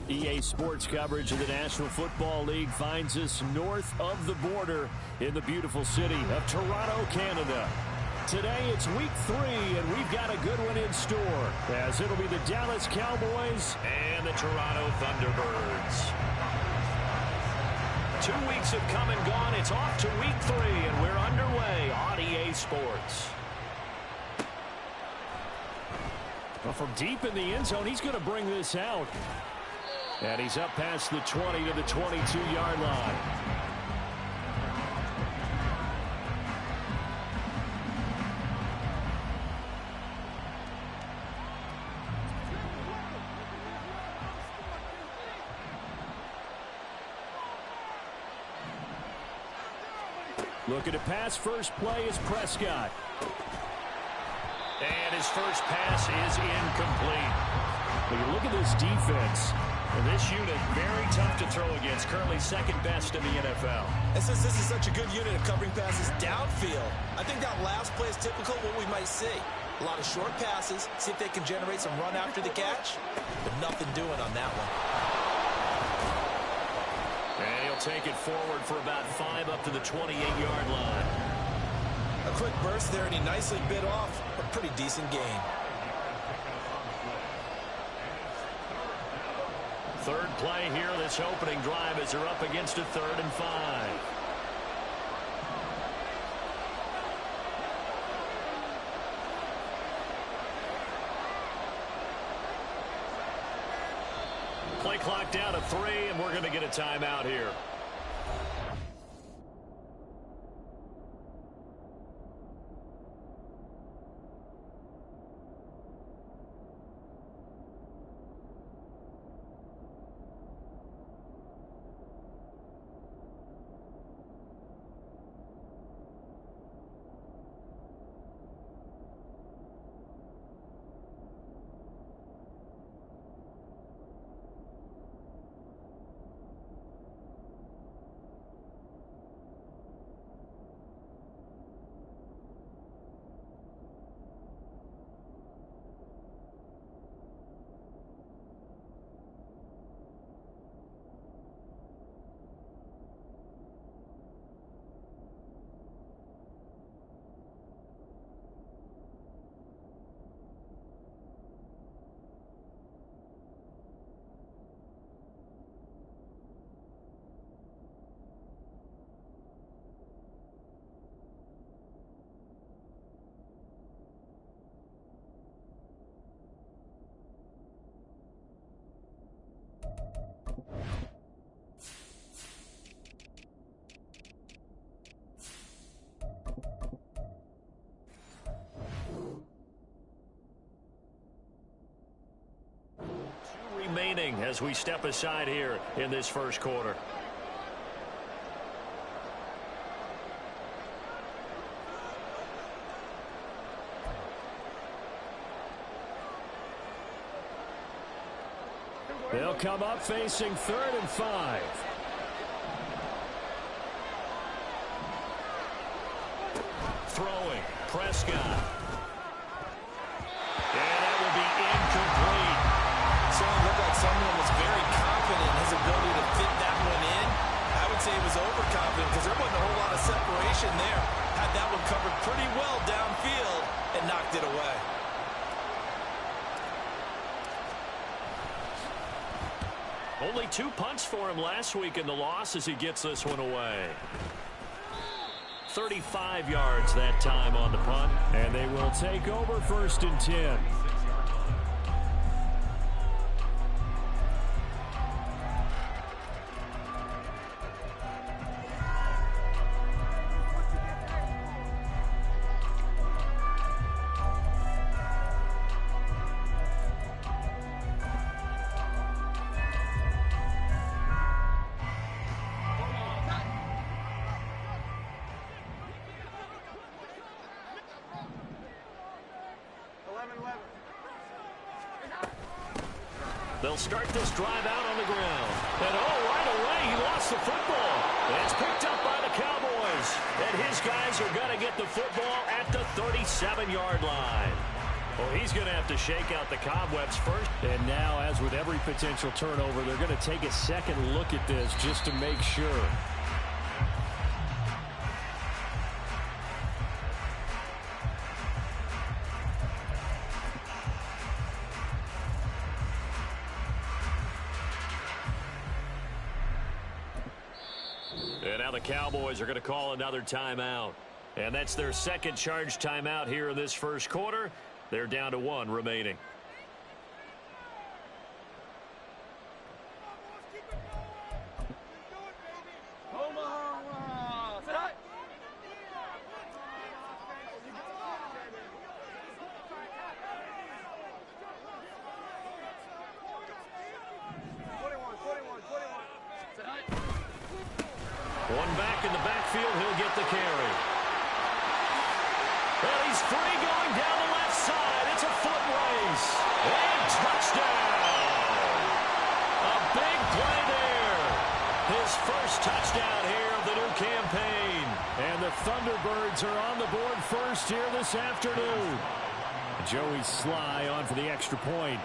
EA Sports coverage of the National Football League finds us north of the border in the beautiful city of Toronto, Canada. Today it's week 3, and we've got a good one in store, as it'll be the Dallas Cowboys and the Toronto Thunderbirds. 2 weeks have come and gone. It's off to week 3, and we're underway on EA Sports. Well, from deep in the end zone, he's going to bring this out. And he's up past the 20 to the 22-yard line. Looking to pass. First play is Prescott. And his first pass is incomplete. When you look at this defense, and this unit, very tough to throw against, currently second best in the NFL. And since this is such a good unit of covering passes downfield, I think that last play is typical of what we might see. A lot of short passes, see if they can generate some run after the catch, but nothing doing on that one. And he'll take it forward for about 5 up to the 28-yard line. A quick burst there, and he nicely bit off a pretty decent gain. Third play here, this opening drive, as they're up against a 3rd and 5. Play clock down to 3, and we're going to get a timeout here. Remaining as we step aside here in this first quarter. They'll come up facing 3rd and 5. Throwing, Prescott. And that will be incomplete. Certainly looked like someone was very confident in his ability to fit that one in. I would say he was overconfident because there wasn't a whole lot of separation there. Had that one covered pretty well downfield and knocked it away. Only 2 punts for him last week in the loss as he gets this one away. 35 yards that time on the punt, and they will take over 1st and 10. They'll start this drive out on the ground. And right away, he lost the football. It's picked up by the Cowboys. And his guys are going to get the football at the 37-yard line. Well, he's going to have to shake out the cobwebs first. And now, as with every potential turnover, they're going to take a second look at this just to make sure. And now the Cowboys are going to call another timeout. And that's their second charge timeout here in this first quarter. They're down to 1 remaining. One back in the backfield, he'll get the carry. And he's free going down the left side. It's a foot race. And touchdown. A big play there. His first touchdown here of the new campaign. And the Thunderbirds are on the board first here this afternoon. Joey Sly on for the extra point.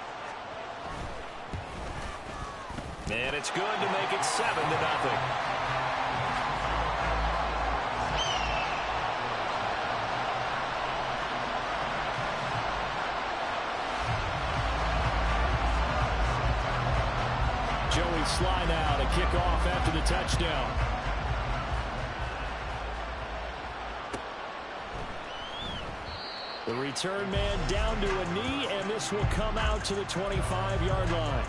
And it's good to make it 7-0. Joey Sly now to kick off after the touchdown. The return man down to a knee, and this will come out to the 25-yard line.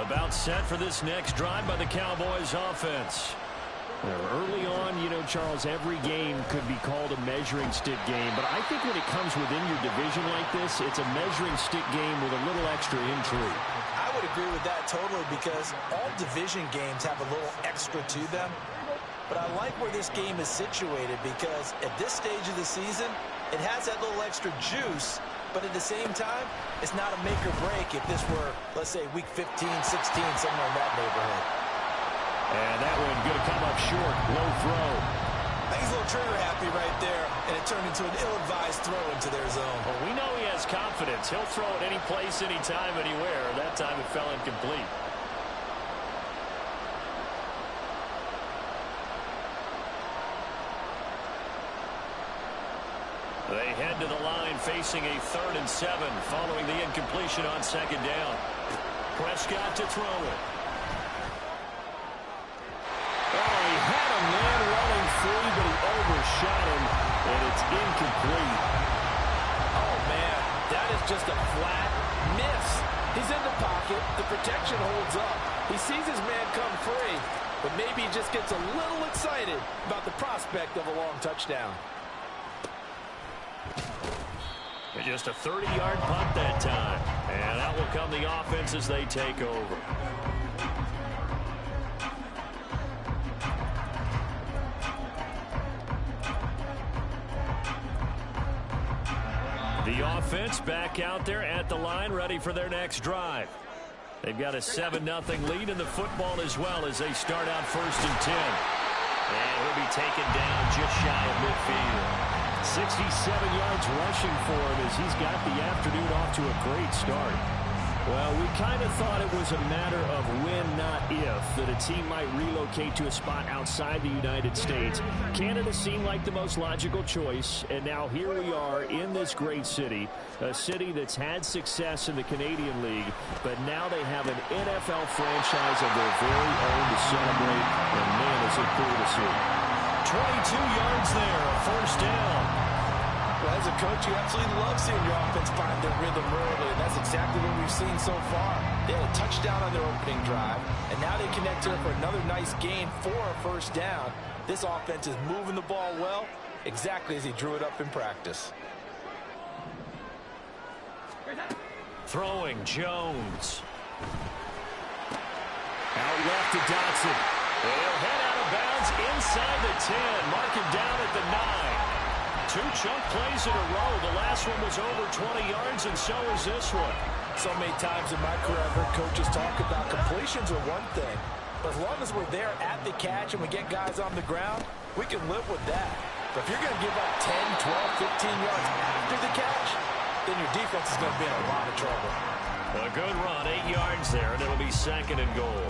About set for this next drive by the Cowboys offense. Early on, you know, Charles, every game could be called a measuring stick game. But I think when it comes within your division like this, it's a measuring stick game with a little extra intrigue. I would agree with that totally because all division games have a little extra to them. But I like where this game is situated because at this stage of the season, it has that little extra juice. But at the same time, it's not a make or break if this were, let's say, week 15, 16, somewhere in that neighborhood. And that one going to come up short. Low throw. I think he's a little trigger happy right there, and it turned into an ill-advised throw into their zone. Well, we know he has confidence. He'll throw it any place, anytime, anywhere. That time it fell incomplete. They head to the line facing a 3rd and 7 following the incompletion on 2nd down. Prescott to throw it. He had a man running free, but he overshot him, and it's incomplete. Oh, man, that is just a flat miss. He's in the pocket. The protection holds up. He sees his man come free, but maybe he just gets a little excited about the prospect of a long touchdown. And just a 30-yard punt that time. And out will come the offense as they take over. The offense back out there at the line, ready for their next drive. They've got a 7-0 lead in the football as well as they start out 1st and 10. And he'll be taken down just shy of midfield. 67 yards rushing for him as he's got the afternoon off to a great start. Well, we kind of thought it was a matter of when, not if, that a team might relocate to a spot outside the United States. Canada seemed like the most logical choice, and now here we are in this great city, a city that's had success in the Canadian League, but now they have an NFL franchise of their very own to celebrate, and man, is it cool to see. 22 yards there, a 1st down. Well, as a coach, you absolutely love seeing your offense find their rhythm early, and that's exactly what we've seen so far. They had a touchdown on their opening drive, and now they connect here for another nice gain for a 1st down. This offense is moving the ball well, exactly as he drew it up in practice. Throwing Jones. Out left to Dotson. They'll head out of bounds inside the 10. Mark him down at the 9. 2 chunk plays in a row. The last one was over 20 yards, and so is this one. So many times in my career, I've heard coaches talk about completions are one thing, But as long as we're there at the catch and we get guys on the ground, we can live with that. But if you're going to give up 10, 12, 15 yards after the catch, then your defense is going to be in a lot of trouble. A good run, 8 yards there, and it'll be 2nd and goal.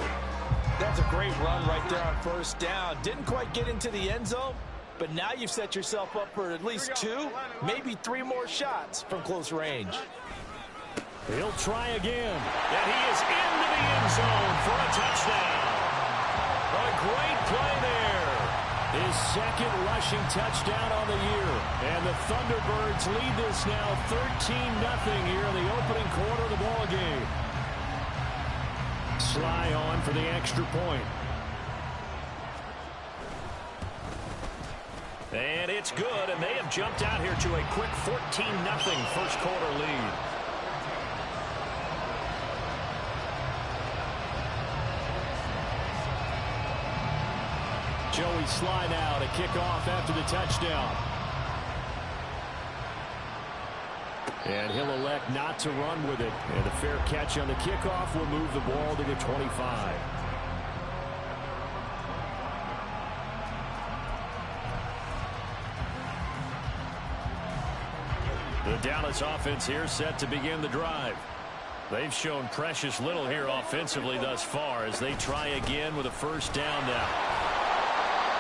That's a great run right there on first down. Didn't quite get into the end zone, but now you've set yourself up for at least 2, maybe 3 more shots from close range. He'll try again, and he is into the end zone for a touchdown. A great play there. His 2nd rushing touchdown on the year. And the Thunderbirds lead this now 13-0 here in the opening quarter of the ball game. Sly on for the extra point. And it's good, and they have jumped out here to a quick 14-0 first quarter lead. Joey Sly now to kick off after the touchdown. And he'll elect not to run with it. And a fair catch on the kickoff will move the ball to the 25. The Dallas offense here set to begin the drive. They've shown precious little here offensively thus far as they try again with a first down now.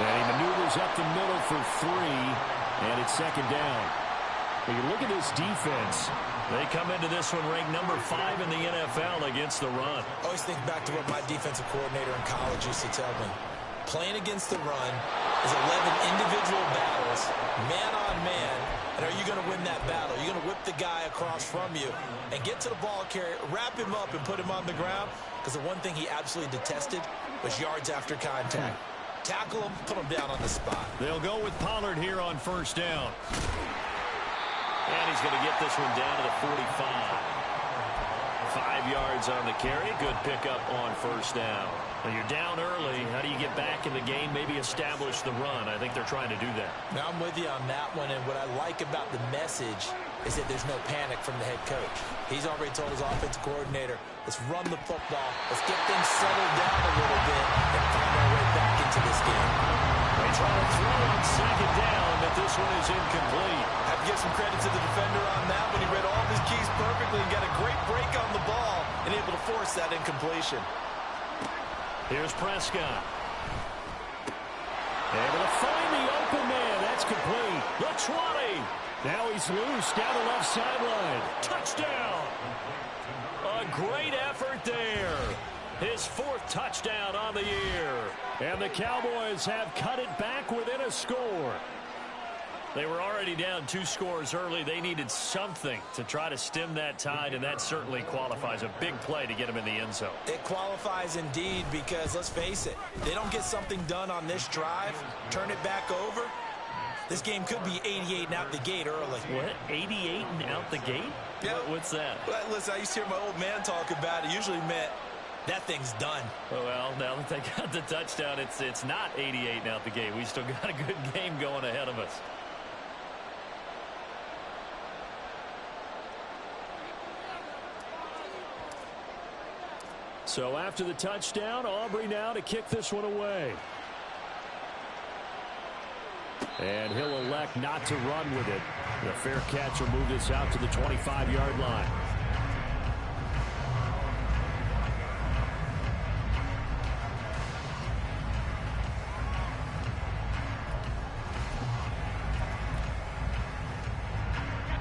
And he maneuvers up the middle for 3, and it's 2nd down. When you look at this defense, they come into this one ranked number 5 in the NFL against the run. I always think back to what my defensive coordinator in college used to tell me. Playing against the run is 11 individual battles, man on man, and are you going to win that battle? You're going to whip the guy across from you and get to the ball carrier, wrap him up, and put him on the ground, because the one thing he absolutely detested was yards after contact. Tackle him, put him down on the spot. They'll go with Pollard here on first down. And he's going to get this one down to the 45. 5 yards on the carry. Good pickup on first down. Now you're down early. How do you get back in the game? Maybe establish the run. I think they're trying to do that. Now I'm with you on that one, and what I like about the message is that there's no panic from the head coach. He's already told his offensive coordinator, let's run the football, let's get things settled down a little bit, and find our way back into this game. They try to throw on 2nd down, but this one is incomplete. I have to give some credit to the defender on that one. He read all of his keys perfectly and got a great break on the ball and able to force that incompletion. Here's Prescott. Able to find the open man. That's complete. The 20. Now he's loose down the left sideline. Touchdown. A great effort there. His 4th touchdown on the year. And the Cowboys have cut it back within a score. They were already down 2 scores early. They needed something to try to stem that tide, and that certainly qualifies. A big play to get him in the end zone. It qualifies indeed because, let's face it, they don't get something done on this drive, turn it back over, this game could be 88 and out the gate early. What? 88 and out the gate? Yeah. What's that? Well, listen, I used to hear my old man talk about it. Usually meant that thing's done. Well, now that they got the touchdown, it's not 88 and out the gate. We still got a good game going ahead of us. So after the touchdown, Aubrey now to kick this one away. And he'll elect not to run with it. The fair catch will move this out to the 25-yard line.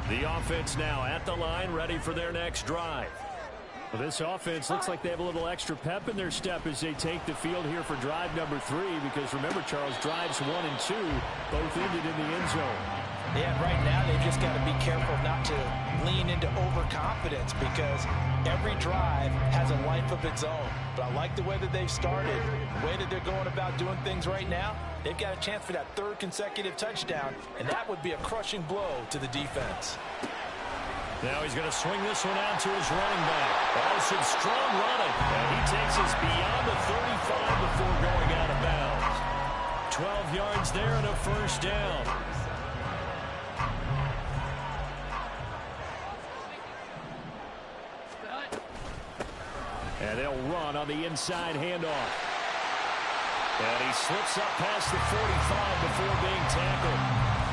The offense now at the line, ready for their next drive. Well, this offense looks like they have a little extra pep in their step as they take the field here for drive number 3, because remember, Charles, drives 1 and 2 both ended in the end zone. Yeah, right now they've just got to be careful not to lean into overconfidence, because every drive has a life of its own. But I like the way that they've started, the way that they're going about doing things right now. They've got a chance for that 3rd consecutive touchdown, and that would be a crushing blow to the defense. Now he's going to swing this one out to his running back. Oh, some strong running. And he takes us beyond the 35 before going out of bounds. 12 yards there and a first down. And they'll run on the inside handoff. And he slips up past the 45 before being tackled.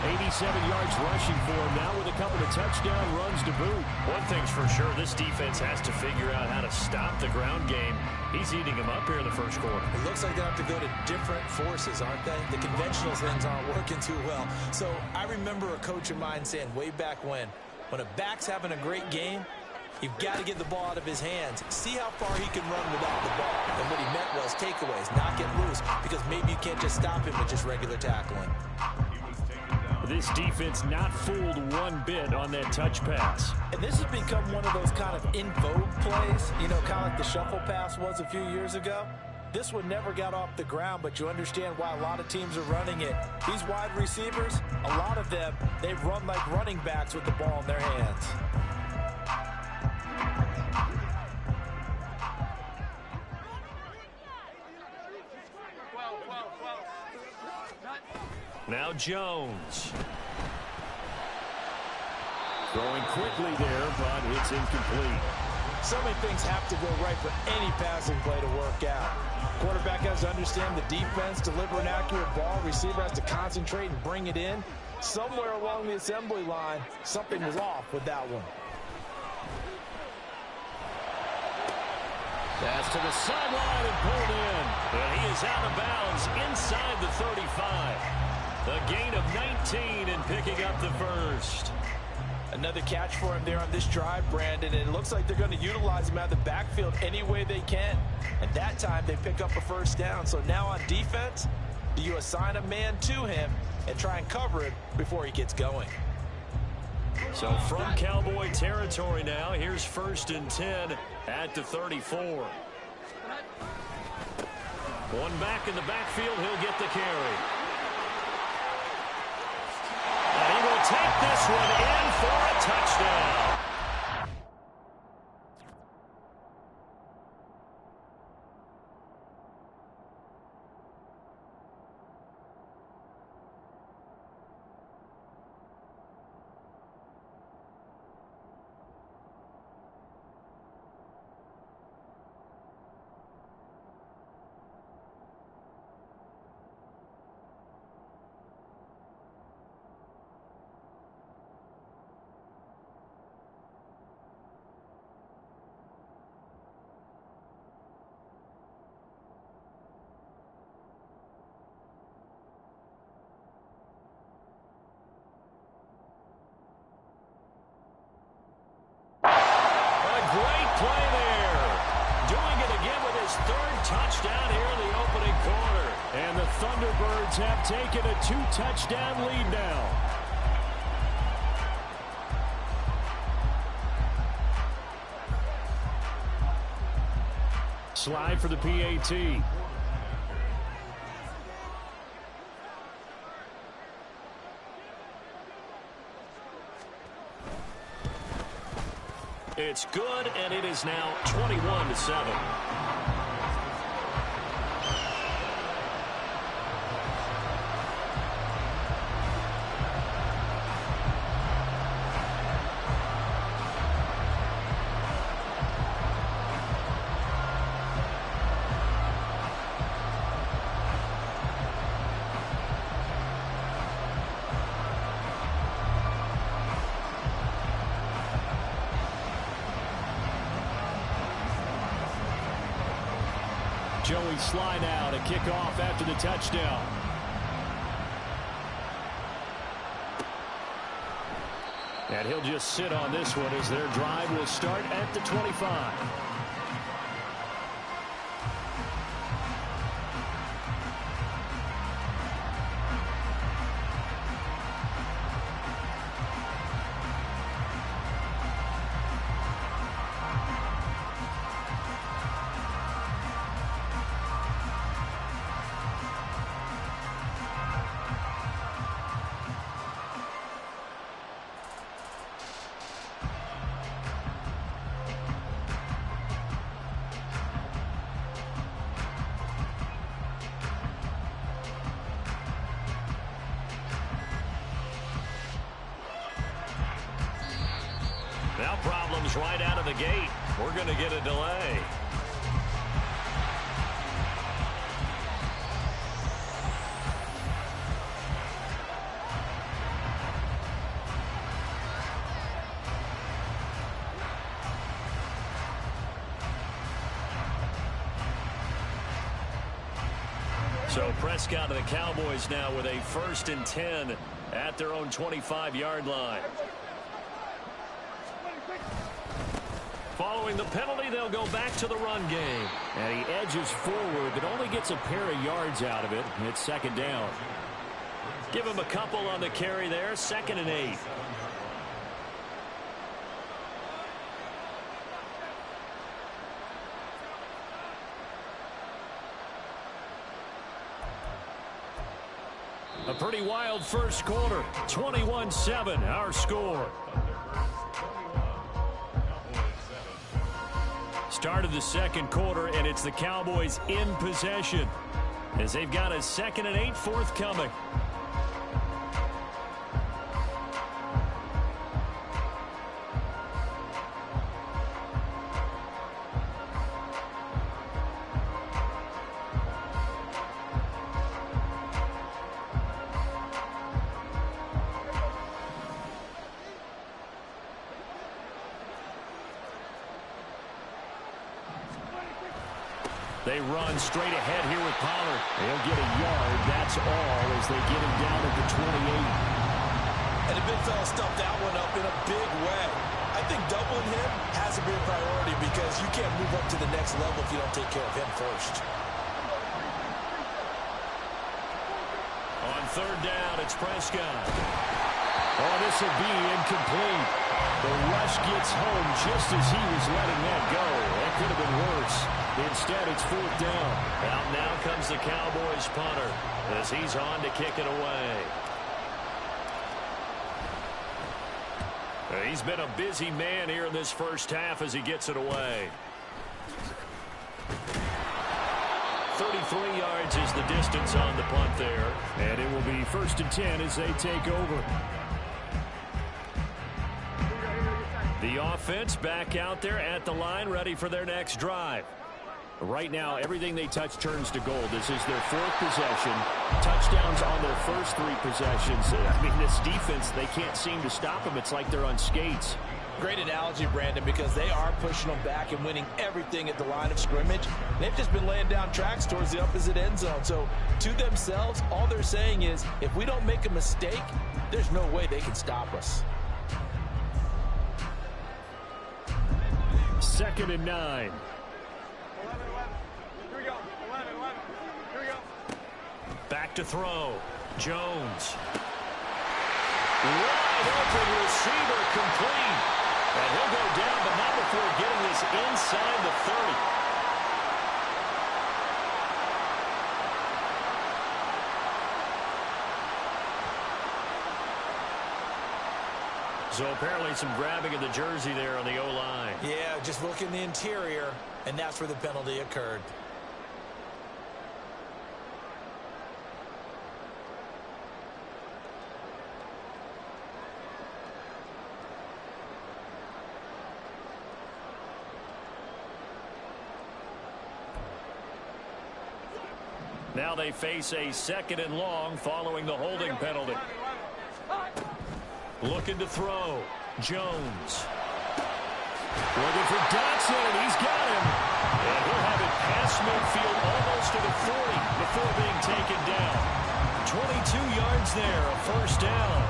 87 yards rushing for him now with a couple of touchdown runs to boot. One thing's for sure, this defense has to figure out how to stop the ground game. He's eating them up here in the first quarter. It looks like they have to go to different forces, aren't they? The conventional things aren't working too well. So I remember a coach of mine saying way back when a back's having a great game, you've got to get the ball out of his hands. See how far he can run without the ball. And what he meant was takeaways, not get loose, because maybe you can't just stop him with just regular tackling. This defense not fooled one bit on that touch pass. And this has become one of those kind of in vogue plays, you know, kind of like the shuffle pass was a few years ago. This one never got off the ground, but you understand why a lot of teams are running it. These wide receivers, a lot of them, they run like running backs with the ball in their hands. Now Jones. Throwing quickly there, but it's incomplete. So many things have to go right for any passing play to work out. Quarterback has to understand the defense, deliver an accurate ball. Receiver has to concentrate and bring it in. Somewhere along the assembly line, something was off with that one. Pass to the sideline and pulled in. And he is out of bounds inside the 35. The gain of 19 and picking up the first. Another catch for him there on this drive, Brandon, and it looks like they're going to utilize him out of the backfield any way they can. And that time they pick up a first down. So now on defense, do you assign a man to him and try and cover him before he gets going? So from Cowboy territory now, here's 1st and 10 at the 34. One back in the backfield, he'll get the carry. And he will take this one in for a touchdown. Touchdown here in the opening quarter. And the Thunderbirds have taken a 2-touchdown lead now. Slide for the PAT. It's good, and it is now 21-7. Joey slide out, a kickoff after the touchdown. And he'll just sit on this one as their drive will start at the 25. Now problems right out of the gate. We're going to get a delay. So Prescott and the Cowboys now with a 1st and 10 at their own 25-yard line. Following the penalty, they'll go back to the run game. And he edges forward, but only gets a pair of yards out of it. It's 2nd down. Give him a couple on the carry there. 2nd and 8. A pretty wild first quarter. 21-7, our score. Start of the 2nd quarter, and it's the Cowboys in possession as they've got a 2nd and 8 forthcoming. They run straight ahead here with Pollard. They'll get a yard. That's all as they get him down at the 28. And the big fella stuffed that one up in a big way. I think doubling him has to be a priority because you can't move up to the next level if you don't take care of him first. On 3rd down, it's Prescott. Oh, this will be incomplete. The rush gets home just as he was letting that go. That could have been worse. Instead, it's 4th down. Out now comes the Cowboys punter as he's on to kick it away. He's been a busy man here in this first half as he gets it away. 33 yards is the distance on the punt there. And it will be 1st and 10 as they take over. The offense back out there at the line, ready for their next drive. Right now, everything they touch turns to gold. This is their 4th possession. Touchdowns on their first 3 possessions. I mean, this defense, they can't seem to stop them. It's like they're on skates. Great analogy, Brandon, because they are pushing them back and winning everything at the line of scrimmage. They've just been laying down tracks towards the opposite end zone. So, to themselves, all they're saying is, if we don't make a mistake, there's no way they can stop us. 2nd and 9. Back to throw. Jones. Wide open receiver complete. And he'll go down, but not before getting this inside the 30. So apparently some grabbing of the jersey there on the O-line. Yeah, just look in the interior, and that's where the penalty occurred. Now they face a 2nd and long following the holding penalty. Looking to throw. Jones. Looking for Dotson, and he's got him. And he'll have it past midfield almost to the 40 before being taken down. 22 yards there, a 1st down.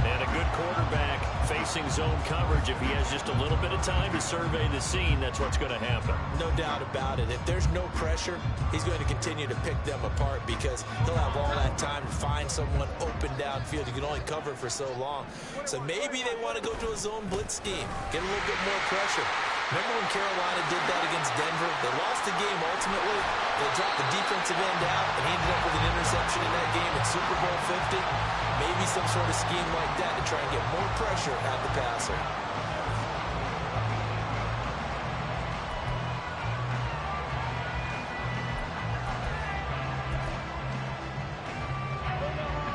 And a good quarterback facing zone coverage. If he has just a little bit of time to survey the scene, that's what's going to happen. No doubt about it. If there's no pressure, he's going to continue to pick them apart because he'll have all that time to find someone open downfield. You can only cover for so long. So maybe they want to go to a zone blitz scheme, get a little bit more pressure. Remember when Carolina did that against Denver? They lost the game ultimately. They dropped the defensive end out, and he ended up with an interception in that game at Super Bowl 50. Maybe some sort of scheme like that to try and get more pressure at the passer.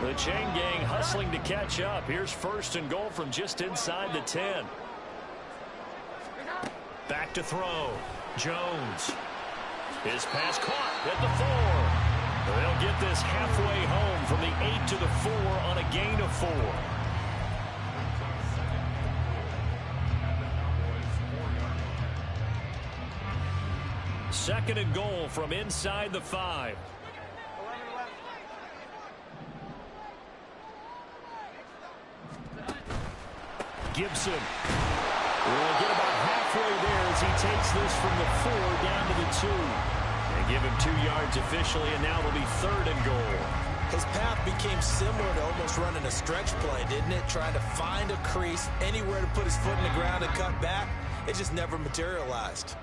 The chain gang hustling to catch up. Here's 1st and goal from just inside the 10. Back to throw. Jones. His pass caught at the 4. They'll get this halfway home from the 8 to the 4 on a gain of 4. Second and goal from inside the 5. Gibson. We'll get about halfway there as he takes this from the 4 down to the 2. They give him 2 yards officially, and now it'll be 3rd and goal. His path became similar to almost running a stretch play, didn't it? Trying to find a crease, anywhere to put his foot in the ground and cut back. It just never materialized.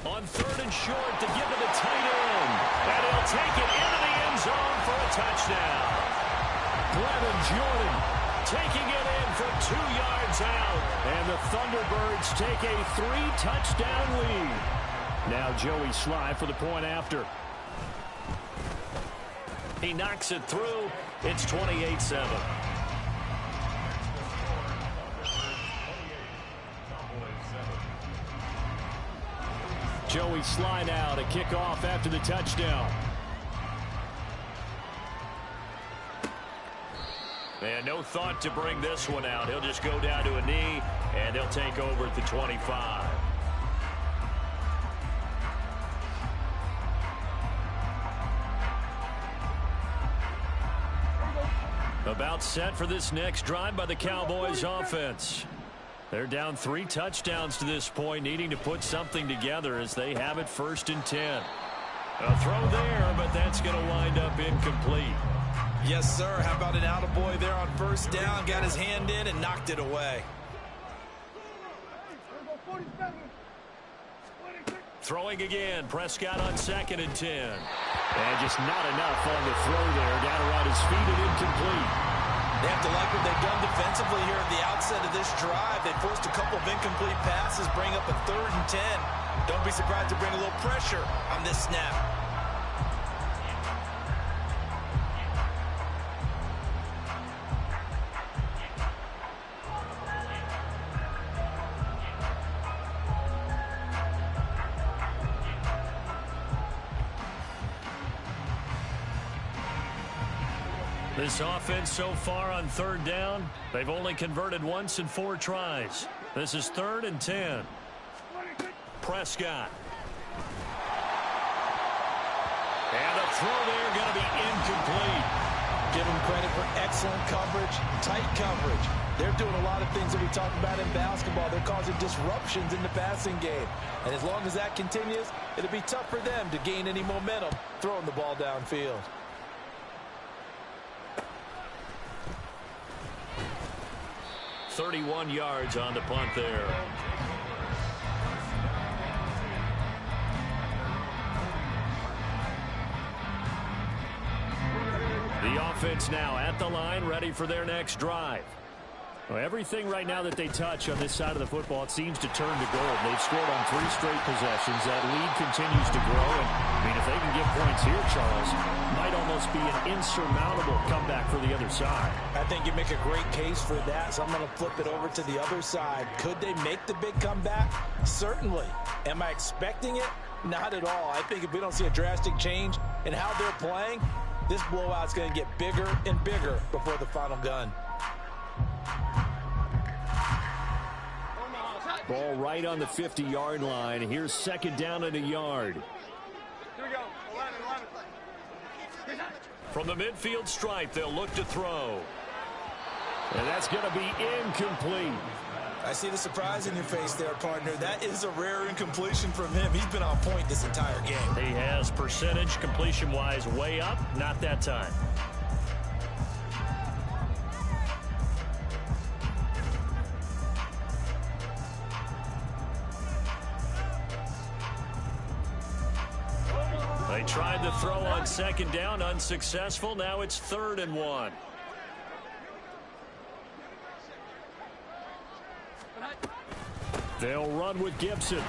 On 3rd and short to give it to tight end. And he'll take it into the end zone for a touchdown. Brevin Jordan taking it in from 2 yards out. And the Thunderbirds take a 3-touchdown lead. Now Joey Sly for the point after. He knocks it through. It's 28-7. Joey Sly now to kick off after the touchdown. And no thought to bring this one out. He'll just go down to a knee, and they'll take over at the 25. About set for this next drive by the Cowboys offense. They're down 3 touchdowns to this point, needing to put something together as they have it 1st and 10. A throw there, but that's going to wind up incomplete. Yes, sir. How about an attaboy there on 1st down? Got his hand in and knocked it away. Throwing again. Prescott on 2nd and 10. And just not enough on the throw there. Down around his feet and incomplete. They have to like what they've done defensively here at the outset of this drive. They forced a couple of incomplete passes, bring up a 3rd and 10. Don't be surprised to bring a little pressure on this snap. This offense so far on 3rd down, they've only converted once in 4 tries. This is 3rd and 10. Prescott. And a throw there going to be incomplete. Give them credit for excellent coverage, tight coverage. They're doing a lot of things that we talk about in basketball. They're causing disruptions in the passing game. And as long as that continues, it'll be tough for them to gain any momentum throwing the ball downfield. "31 yards on the punt there. The offense now at the line, ready for their next drive. Well, everything right now that they touch on this side of the football, it seems to turn to gold. They've scored on 3 straight possessions. That lead continues to grow. And, I mean, if they can get points here, Charles, might almost be an insurmountable comeback for the other side. I think you make a great case for that, so I'm going to flip it over to the other side. Could they make the big comeback? Certainly. Am I expecting it? Not at all. I think if we don't see a drastic change in how they're playing, this blowout's going to get bigger and bigger before the final gun. Ball right on the 50-yard line. Here's 2nd down and a yard. Here we go. 11. From the midfield stripe, they'll look to throw. And that's going to be incomplete. I see the surprise in your face there, partner. That is a rare incompletion from him. He's been on point this entire game. He has percentage completion-wise way up. Not that time. They tried the throw on 2nd down, unsuccessful. Now it's 3rd and 1. They'll run with Gibson.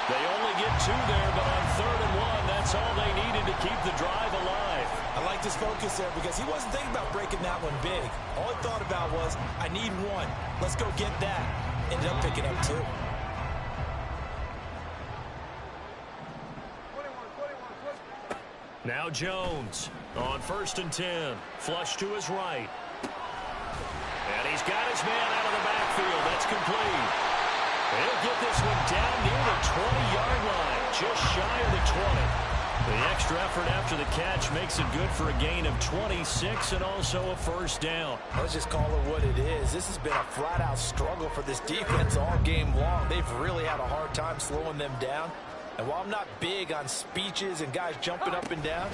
They only get 2 there, but on 3rd and 1, that's all they needed to keep the drive alive. I like his focus there because he wasn't thinking about breaking that one big. All he thought about was, I need 1. Let's go get that. Ended up picking up 2. Now Jones on 1st and 10. Flush to his right. And he's got his man out of the backfield. That's complete. He'll get this one down near the 20-yard line, just shy of the 20. The extra effort after the catch makes it good for a gain of 26 and also a first down. Let's just call it what it is. This has been a flat-out struggle for this defense all game long. They've really had a hard time slowing them down. And while I'm not big on speeches and guys jumping up and down,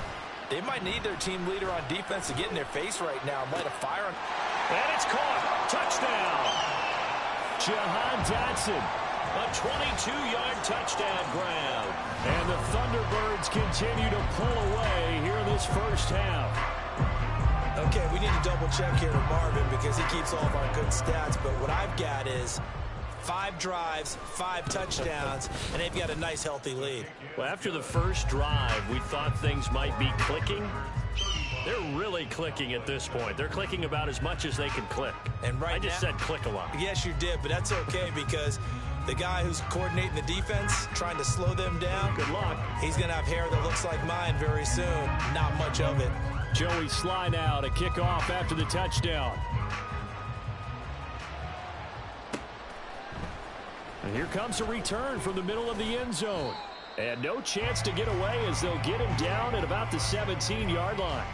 they might need their team leader on defense to get in their face right now and light a fire. And it's caught. Touchdown. Jahan Dotson. A 22-yard touchdown grab. And the Thunderbirds continue to pull away here in this first half. Okay, we need to double check here with Marvin because he keeps all of our good stats. But what I've got is 5 drives, 5 touchdowns, and they've got a nice, healthy lead. Well, after the first drive, we thought things might be clicking. They're really clicking at this point. They're clicking about as much as they can click. And right I just said click a lot. Yes, you did, but that's okay because the guy who's coordinating the defense, trying to slow them down, good luck. He's going to have hair that looks like mine very soon. Not much of it. Joey Sly now to kick off after the touchdown. And here comes a return from the middle of the end zone. And no chance to get away as they'll get him down at about the 17-yard line.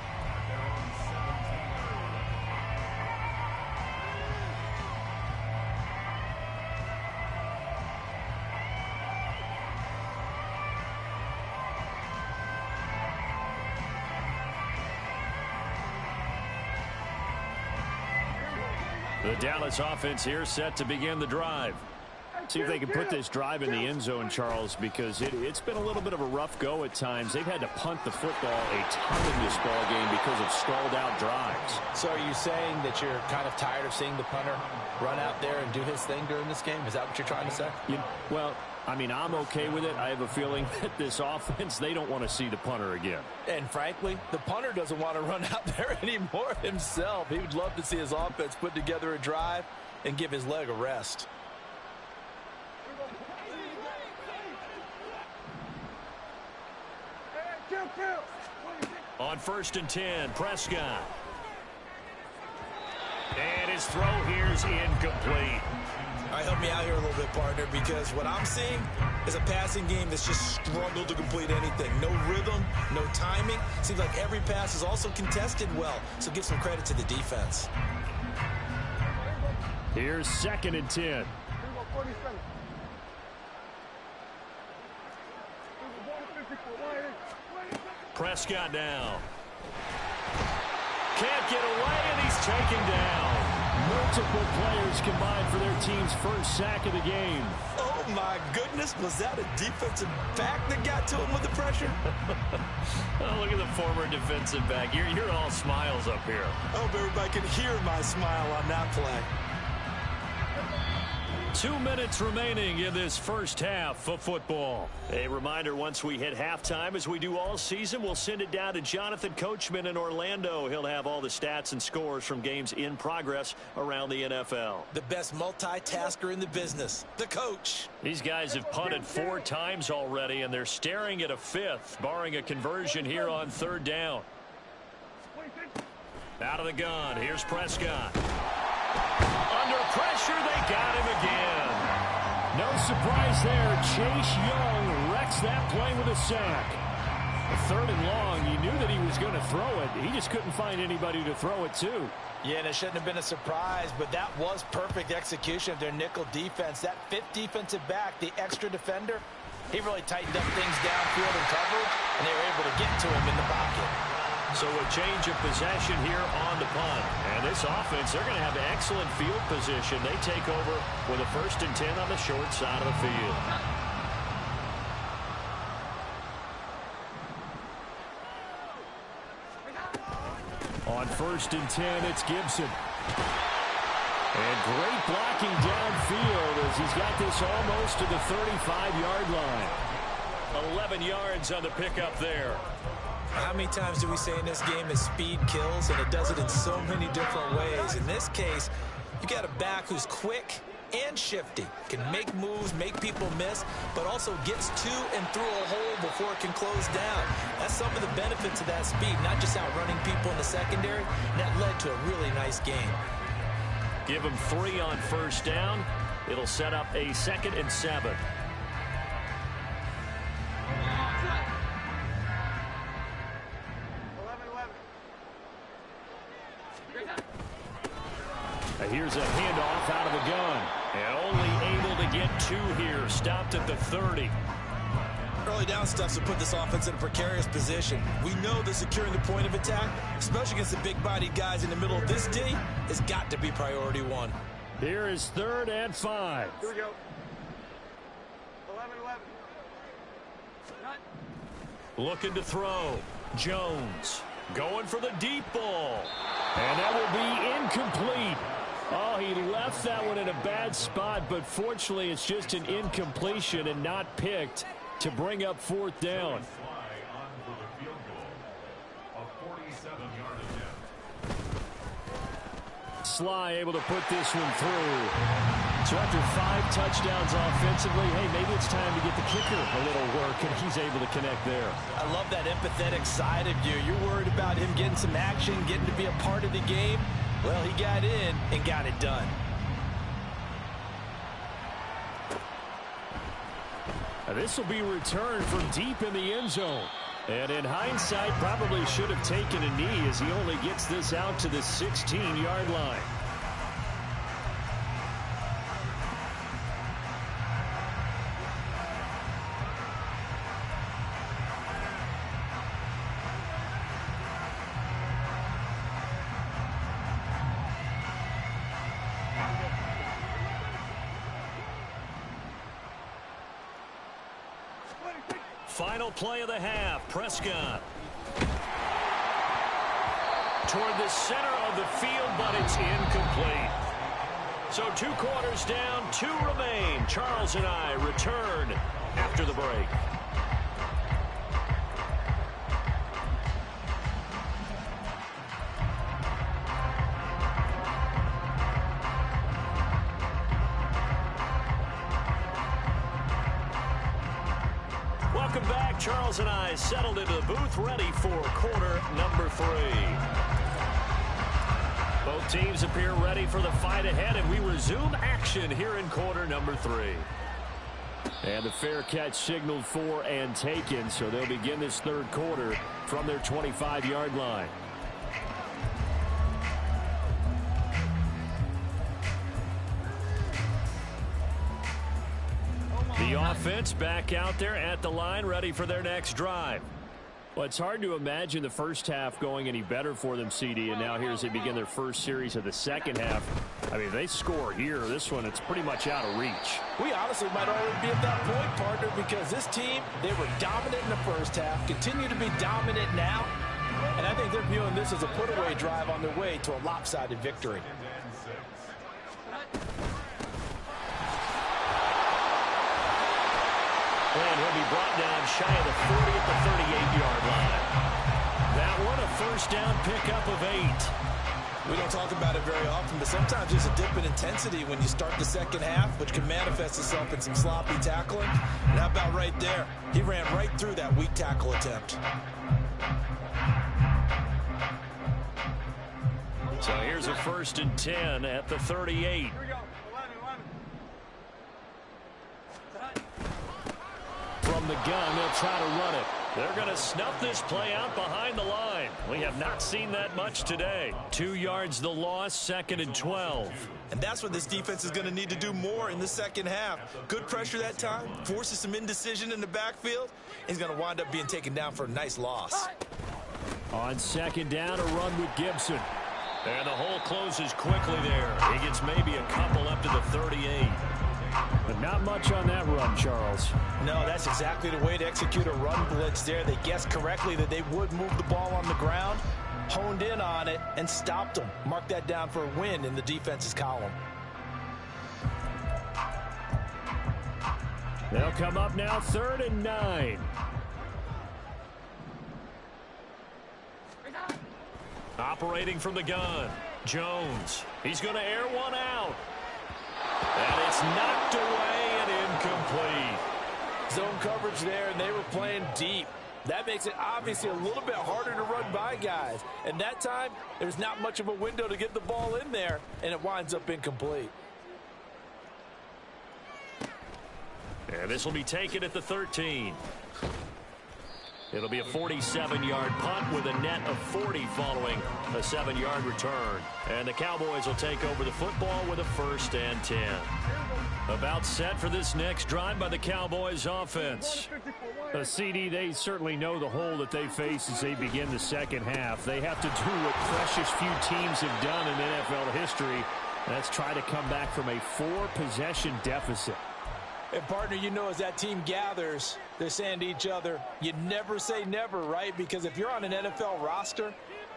The Dallas offense here set to begin the drive. See if they can put this drive in the end zone, Charles, because it's been a little bit of a rough go at times. They've had to punt the football a ton in this ball game because of stalled out drives. So are you saying that you're kind of tired of seeing the punter run out there and do his thing during this game? Is that what you're trying to say? Well, I mean, I'm okay with it. I have a feeling that this offense, they don't want to see the punter again. And frankly, the punter doesn't want to run out there anymore himself. He would love to see his offense put together a drive and give his leg a rest. On 1st and 10, Prescott. And his throw here's incomplete. All right, help me out here a little bit, partner, because what I'm seeing is a passing game that's just struggled to complete anything. No rhythm, no timing. Seems like every pass is also contested well, so give some credit to the defense. Here's 2nd and 10. Prescott now. Can't get away, and he's taken down. Multiple players combined for their team's first sack of the game. Oh, my goodness. Was that a defensive back that got to him with the pressure? Oh, look at the former defensive back. You're all smiles up here. I hope everybody can hear my smile on that play. 2 minutes remaining in this first half of football. A reminder, once we hit halftime, as we do all season, we'll send it down to Jonathan Coachman in Orlando. He'll have all the stats and scores from games in progress around the NFL. The best multitasker in the business, the coach. These guys have punted 4 times already, and they're staring at a 5th, barring a conversion here on 3rd down. Out of the gun, here's Prescott. Under pressure, they got him again. No surprise there. Chase Young wrecks that play with a sack. 3rd and long, you knew that he was going to throw it. He just couldn't find anybody to throw it to. Yeah, and it shouldn't have been a surprise, but that was perfect execution of their nickel defense. That 5th defensive back, the extra defender, he really tightened up things downfield and coverage, and they were able to get to him in the pocket. So a change of possession here on the punt. And this offense, they're going to have excellent field position. They take over with a 1st and 10 on the short side of the field. On 1st and 10, it's Gibson. And great blocking downfield as he's got this almost to the 35-yard line. 11 yards on the pickup there. How many times do we say in this game that speed kills, and it does it in so many different ways? In this case, you got a back who's quick and shifty, can make moves, make people miss, but also gets to and through a hole before it can close down. That's some of the benefits of that speed, not just outrunning people in the secondary. And that led to a really nice game. Give him 3 on 1st down. It'll set up a 2nd and 7. Here's a handoff out of the gun. And only able to get 2 here. Stopped at the 30. Early down stuff to put this offense in a precarious position. We know that securing the point of attack, especially against the big-bodied guys in the middle of this D, has got to be priority 1. Here is 3rd and 5. Here we go. 11-11. Looking to throw. Jones going for the deep ball. And that will be incomplete. Oh, he left that one in a bad spot, but fortunately it's just an incompletion and not picked to bring up 4th down. Sly able to put this one through. So after 5 touchdowns offensively, hey, maybe it's time to get the kicker a little work, and he's able to connect there. I love that empathetic side of you. You're worried about him getting some action, getting to be a part of the game. Well, he got in and got it done. This will be returned from deep in the end zone. And in hindsight, probably should have taken a knee as he only gets this out to the 16-yard line. Final play of the half. Prescott toward the center of the field, but it's incomplete. So 2 quarters down, 2 remain. Charles and I return after the break. Welcome back. Charles and I settled into the booth, ready for quarter number 3. Both teams appear ready for the fight ahead, and we resume action here in quarter number 3. And the fair catch signaled for and taken, so they'll begin this 3rd quarter from their 25-yard line. The offense back out there at the line, ready for their next drive. Well, it's hard to imagine the first half going any better for them, CD, and now here as they begin their first series of the second half. I mean, they score here. This one, it's pretty much out of reach. We honestly might already be at that point, partner, because this team, they were dominant in the first half, continue to be dominant now, and I think they're viewing this as a put-away drive on their way to a lopsided victory. And he'll be brought down shy of the 40 at the 38-yard line. That one, a first down pickup of 8. We don't talk about it very often, but sometimes there's a dip in intensity when you start the second half, which can manifest itself in some sloppy tackling. And how about right there? He ran right through that weak tackle attempt. So here's a 1st and 10 at the 38. From the gun, they'll try to run it. They're going to snuff this play out behind the line. We have not seen that much today. 2 yards the loss, 2nd and 12. And that's what this defense is going to need to do more in the second half. Good pressure that time, forces some indecision in the backfield. He's going to wind up being taken down for a nice loss. On 2nd down, a run with Gibson. And the hole closes quickly there. He gets maybe a couple up to the 38. But not much on that run, Charles. No, that's exactly the way to execute a run blitz there. They guessed correctly that they would move the ball on the ground, honed in on it, and stopped them. Mark that down for a win in the defense's column. They'll come up now 3rd and 9. Operating from the gun, Jones. He's going to air one out. And it's knocked away and incomplete. Zone coverage there, and they were playing deep. That makes it obviously a little bit harder to run by guys. And that time, there's not much of a window to get the ball in there, and it winds up incomplete. And this will be taken at the 13. It'll be a 47-yard punt with a net of 40 following a 7-yard return. And the Cowboys will take over the football with a 1st and 10. About set for this next drive by the Cowboys offense. CD, they certainly know the hole that they face as they begin the second half. They have to do what precious few teams have done in NFL history. That's try to come back from a 4-possession deficit. And, partner, you know, as that team gathers, they're saying to each other, you never say never, right? Because if you're on an NFL roster,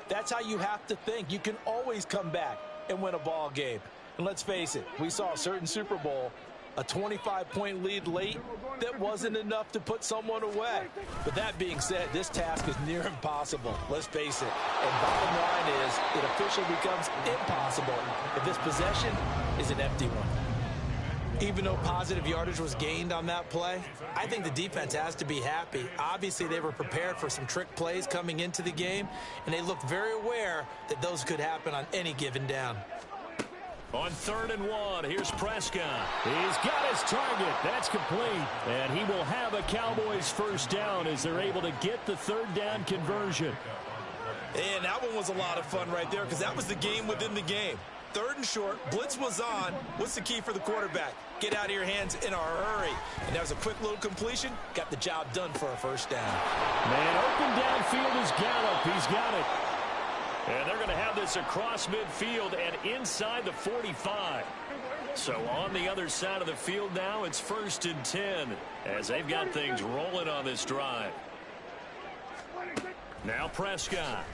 that's how you have to think. You can always come back and win a ball game. And let's face it, we saw a certain Super Bowl, a 25-point lead late that wasn't enough to put someone away. But that being said, this task is near impossible. Let's face it. And bottom line is, it officially becomes impossible if this possession is an empty one. Even though positive yardage was gained on that play, I think the defense has to be happy. Obviously, they were prepared for some trick plays coming into the game, and they looked very aware that those could happen on any given down. On 3rd and 1, here's Prescott. He's got his target. That's complete. And he will have a Cowboys 1st down as they're able to get the 3rd down conversion. And that one was a lot of fun right there because that was the game within the game. 3rd and short, blitz was on. What's the key for the quarterback? Get out of your hands in a hurry. And that was a quick little completion. Got the job done for a 1st down. Man, open downfield is Gallup. He's got it. And they're going to have this across midfield and inside the 45. So on the other side of the field now, it's 1st and 10 as they've got things rolling on this drive. Now Prescott.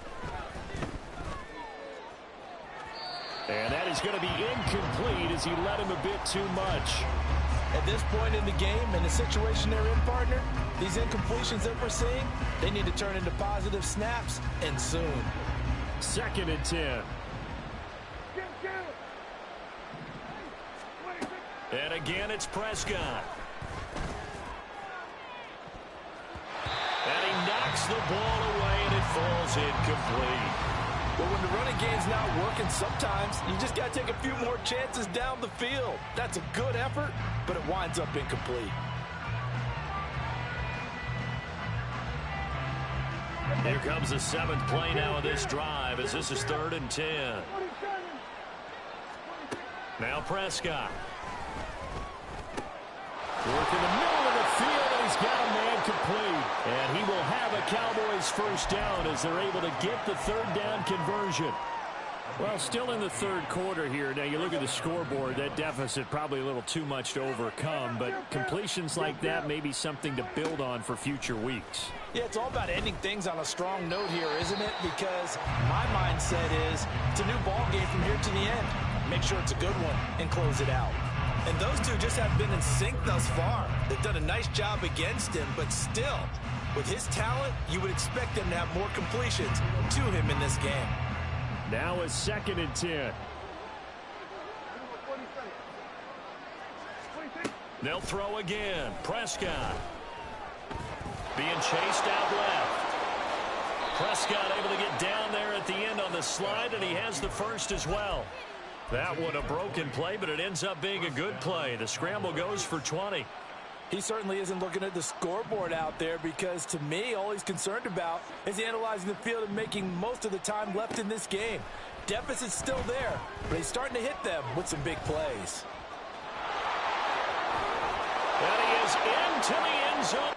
And that is going to be incomplete as he led him a bit too much. At this point in the game, in the situation they're in, partner, these incompletions that we're seeing, they need to turn into positive snaps, and soon. 2nd and 10. And again, it's Prescott. And he knocks the ball away, and it falls incomplete. But when the running game's not working, sometimes you just got to take a few more chances down the field. That's a good effort, but it winds up incomplete. Here comes the 7th play now of this drive as this is 3rd and 10. Now Prescott. Work in the middle of the field, and he's got a man complete. And he will have a Cowboys 1st down as they're able to get the 3rd down conversion. Well, still in the 3rd quarter here. Now, you look at the scoreboard, that deficit probably a little too much to overcome, but completions like that may be something to build on for future weeks. Yeah, it's all about ending things on a strong note here, isn't it? Because my mindset is it's a new ball game from here to the end. Make sure it's a good one and close it out. And those two just have been in sync thus far. They've done a nice job against him, but still, with his talent, you would expect them to have more completions to him in this game. Now a 2nd and 10. They'll throw again. Prescott. Being chased out left. Prescott able to get down there at the end on the slide, and he has the 1st as well. That one a broken play, but it ends up being a good play. The scramble goes for 20. He certainly isn't looking at the scoreboard out there because, to me, all he's concerned about is analyzing the field and making most of the time left in this game. Deficit's still there, but he's starting to hit them with some big plays. And he is into the end zone.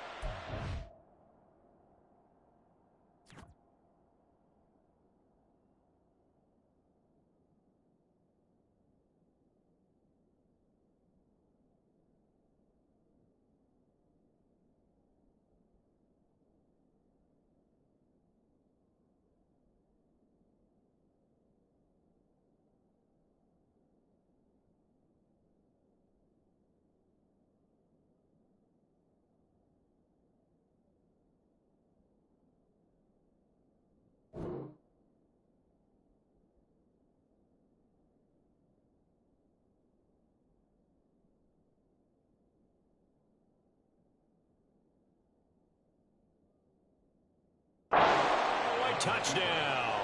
Touchdown.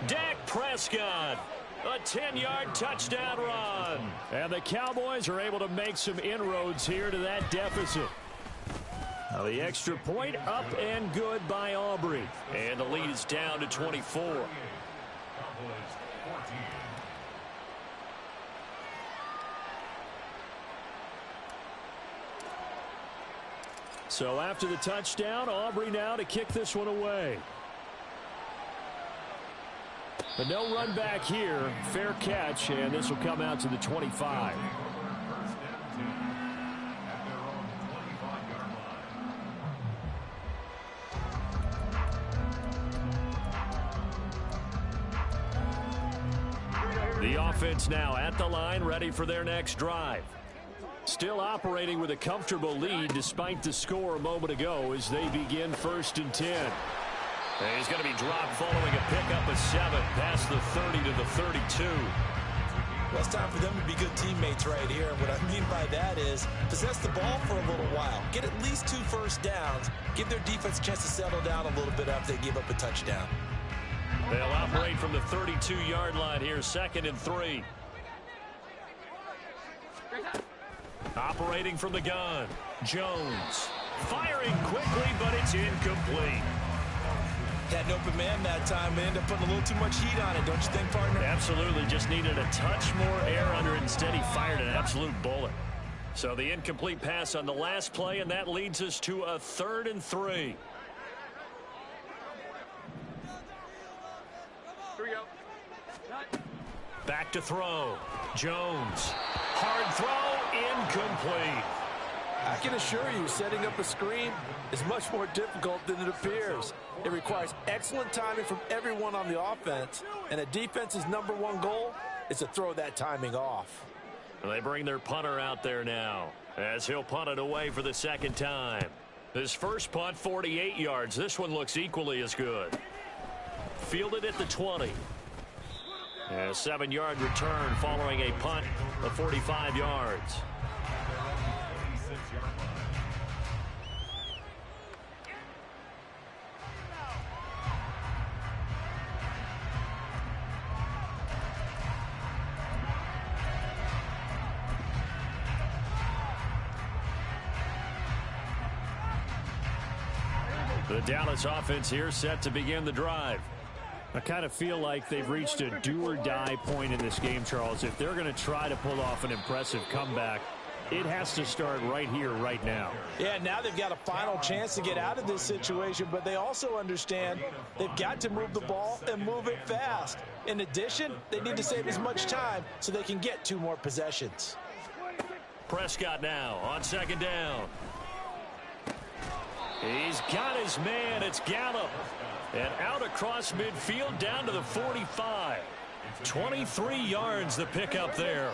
Dak Prescott, a 10-yard touchdown run. And the Cowboys are able to make some inroads here to that deficit. Now the extra point up and good by Aubrey. And the lead is down to 24. So after the touchdown, Aubrey now to kick this one away. But no run back here. Fair catch, and this will come out to the 25. The offense now at the line, ready for their next drive. Still operating with a comfortable lead despite the score a moment ago as they begin 1st and 10. And he's going to be dropped following a pickup of 7 past the 30 to the 32. Well, it's time for them to be good teammates right here. And what I mean by that is possess the ball for a little while. Get at least 2 first downs. Give their defense a chance to settle down a little bit after they give up a touchdown. They'll operate from the 32-yard line here, 2nd and 3. Operating from the gun, Jones. Firing quickly, but it's incomplete. Had an open man that time, and ended up putting a little too much heat on it, don't you think, partner? Absolutely, just needed a touch more air under it. Instead, he fired an absolute bullet. So the incomplete pass on the last play, and that leads us to a 3rd and 3. Here we go. Back to throw. Jones. Hard throw, incomplete. I can assure you, setting up a screen is much more difficult than it appears. It requires excellent timing from everyone on the offense, and a defense's #1 goal is to throw that timing off. They bring their punter out there now as he'll punt it away for the 2nd time. His first punt, 48 yards. This one looks equally as good. Fielded at the 20. And a 7-yard return following a punt of 45 yards. The Dallas offense here set to begin the drive. I kind of feel like they've reached a do-or-die point in this game, Charles. If they're going to try to pull off an impressive comeback, it has to start right here, right now. Yeah, now they've got a final chance to get out of this situation, but they also understand they've got to move the ball and move it fast. In addition, they need to save as much time so they can get 2 more possessions. Prescott now on 2nd down. He's got his man. It's Gallup. And out across midfield down to the 45. 23 yards the pickup there.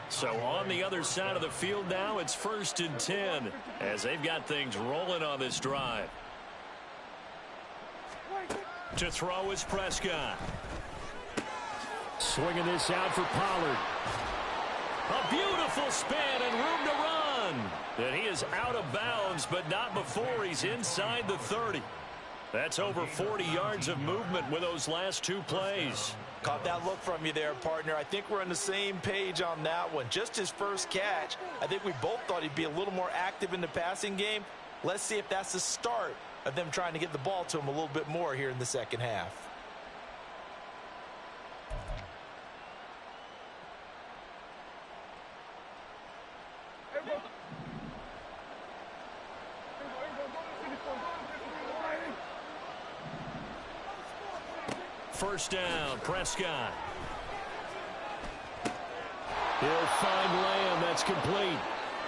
So on the other side of the field now, it's 1st and 10 as they've got things rolling on this drive. To throw is Prescott. Swinging this out for Pollard. A beautiful spin and room to run. And he is out of bounds, but not before he's inside the 30. That's over 40 yards of movement with those last 2 plays. Caught that look from you there, partner. I think we're on the same page on that one. Just his first catch. I think we both thought he'd be a little more active in the passing game. Let's see if that's the start of them trying to get the ball to him a little bit more here in the 2nd half. First down, Prescott. He'll find Lamb. That's complete.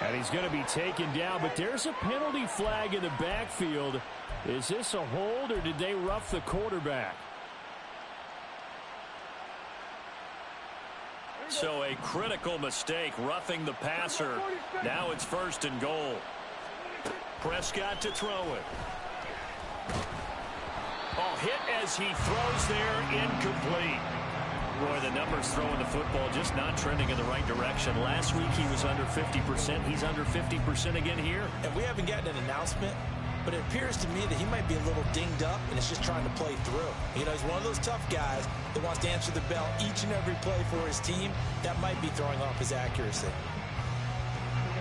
And he's going to be taken down, but there's a penalty flag in the backfield. Is this a hold, or did they rough the quarterback? So a critical mistake, roughing the passer. Now it's 1st and goal. Prescott to throw it. Oh, hit as he throws there, incomplete. Roy, the numbers throwing the football just not trending in the right direction. Last week he was under 50%. He's under 50% again here. And we haven't gotten an announcement, but it appears to me that he might be a little dinged up and is just trying to play through. You know, he's one of those tough guys that wants to answer the bell each and every play for his team. That might be throwing off his accuracy.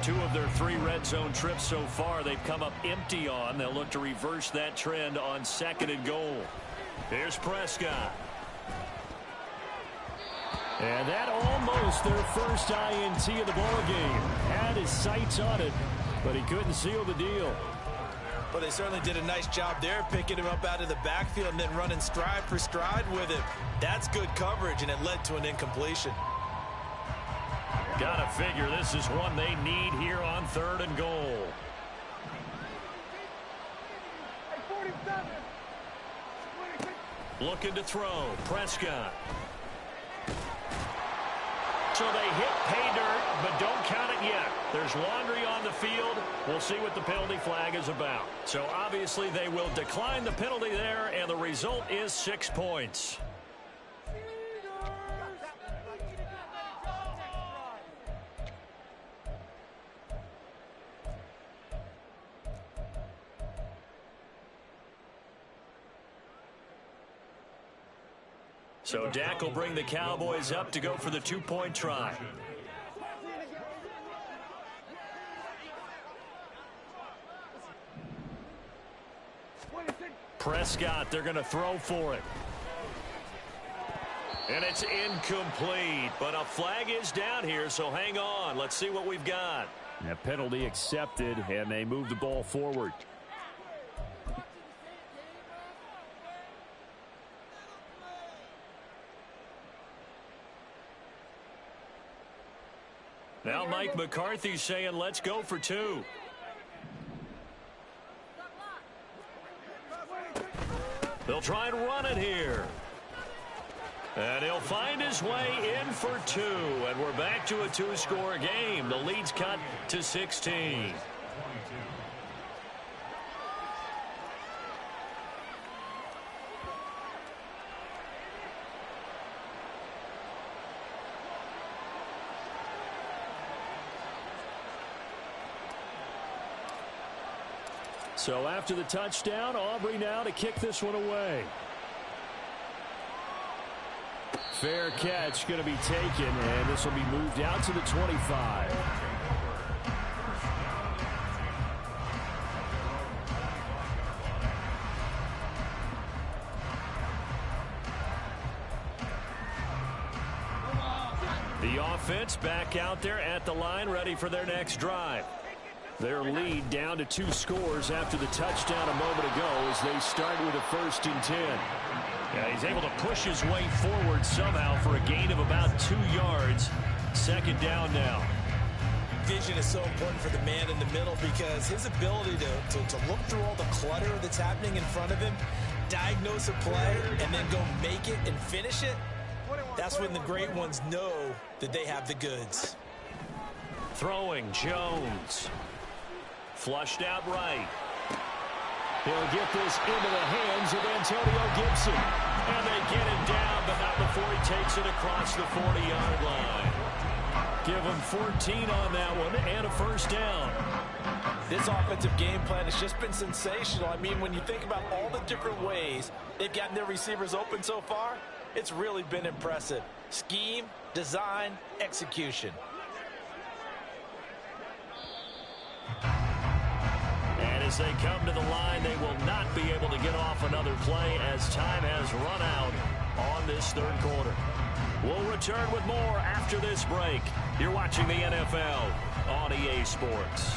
2 of their 3 red zone trips so far, they've come up empty on. They'll look to reverse that trend on 2nd and goal. Here's Prescott. And that almost their first INT of the ball game. Had his sights on it, but he couldn't seal the deal. Well, they certainly did a nice job there, picking him up out of the backfield and then running stride for stride with him. That's good coverage, and it led to an incompletion. Gotta figure this is one they need here on 3rd and goal. Looking to throw. Prescott. So they hit pay dirt, but don't count it yet. There's laundry on the field. We'll see what the penalty flag is about. So obviously they will decline the penalty there, and the result is 6 points. So Dak will bring the Cowboys up to go for the 2-point try. Prescott, they're going to throw for it. And it's incomplete, but a flag is down here, so hang on. Let's see what we've got. A penalty accepted, and they move the ball forward. Now Mike McCarthy's saying, let's go for 2. They'll try and run it here. And he'll find his way in for 2. And we're back to a 2-score game. The lead's cut to 16. So after the touchdown, Aubrey now to kick this one away. Fair catch going to be taken, and this will be moved out to the 25. The offense back out there at the line, ready for their next drive. Their lead down to 2 scores after the touchdown a moment ago as they start with a 1st and 10. Yeah, he's able to push his way forward somehow for a gain of about 2 yards. 2nd down now. Vision is so important for the man in the middle because his ability to look through all the clutter that's happening in front of him, diagnose a play, and then go make it and finish it, that's when the great ones know that they have the goods. Throwing Jones. Flushed out right. He'll get this into the hands of Antonio Gibson. And they get him down, but not before he takes it across the 40-yard line. Give him 14 on that one and a 1st down. This offensive game plan has just been sensational. I mean, when you think about all the different ways they've gotten their receivers open so far, it's really been impressive. Scheme, design, execution. And as they come to the line, they will not be able to get off another play as time has run out on this 3rd quarter. We'll return with more after this break. You're watching the NFL on EA Sports.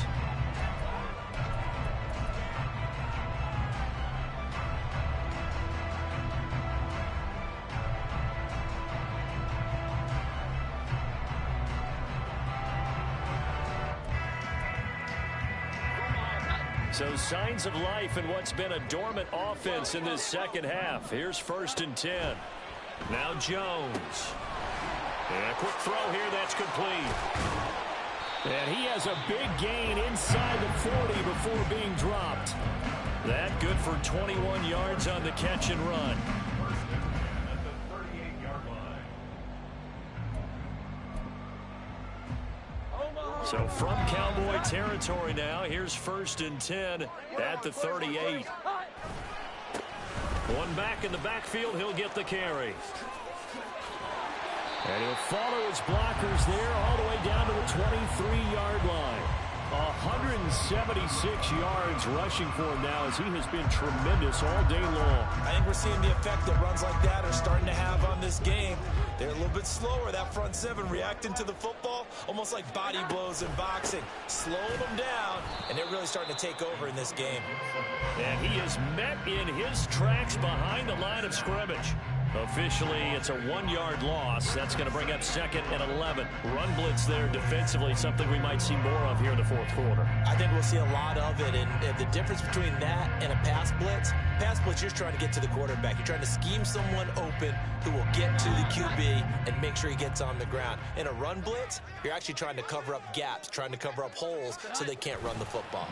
So signs of life in what's been a dormant offense in this 2nd half. Here's 1st and 10. Now Jones. And a quick throw here that's complete. And he has a big gain inside the 40 before being dropped. That good for 21 yards on the catch and run. So from Cowboy territory now, here's 1st and 10 at the 38. One back in the backfield, he'll get the carry. And he'll follow his blockers there all the way down to the 23-yard line. 176 yards rushing for him now as he has been tremendous all day long. I think we're seeing the effect that runs like that are starting to have on this game. They're a little bit slower, that front seven, reacting to the football, almost like body blows in boxing. Slowing them down, and they're really starting to take over in this game. And he is met in his tracks behind the line of scrimmage. Officially, it's a 1-yard loss. That's going to bring up 2nd and 11. Run blitz there defensively, something we might see more of here in the fourth quarter. I think we'll see a lot of it, and the difference between that and a pass blitz, you're trying to get to the quarterback. You're trying to scheme someone open who will get to the QB and make sure he gets on the ground. In a run blitz, you're actually trying to cover up gaps, trying to cover up holes so they can't run the football.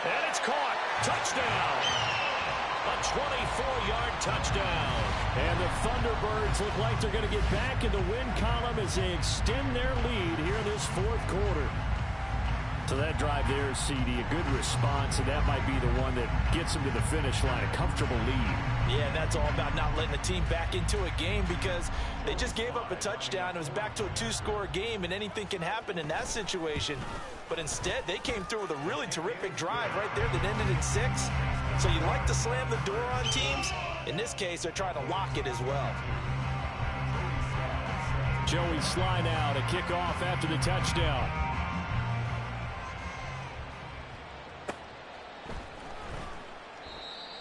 And it's caught. Touchdown. A 24-yard touchdown. And the Thunderbirds look like they're going to get back in the win column as they extend their lead here in this fourth quarter. So that drive there, CD, a good response, and that might be the one that gets them to the finish line, a comfortable lead. Yeah, that's all about not letting the team back into a game because they just gave up a touchdown. It was back to a 2-score game, and anything can happen in that situation. But instead, they came through with a really terrific drive right there that ended in 6. So you like to slam the door on teams. In this case, they're trying to lock it as well. Joey Sly now to kick off after the touchdown.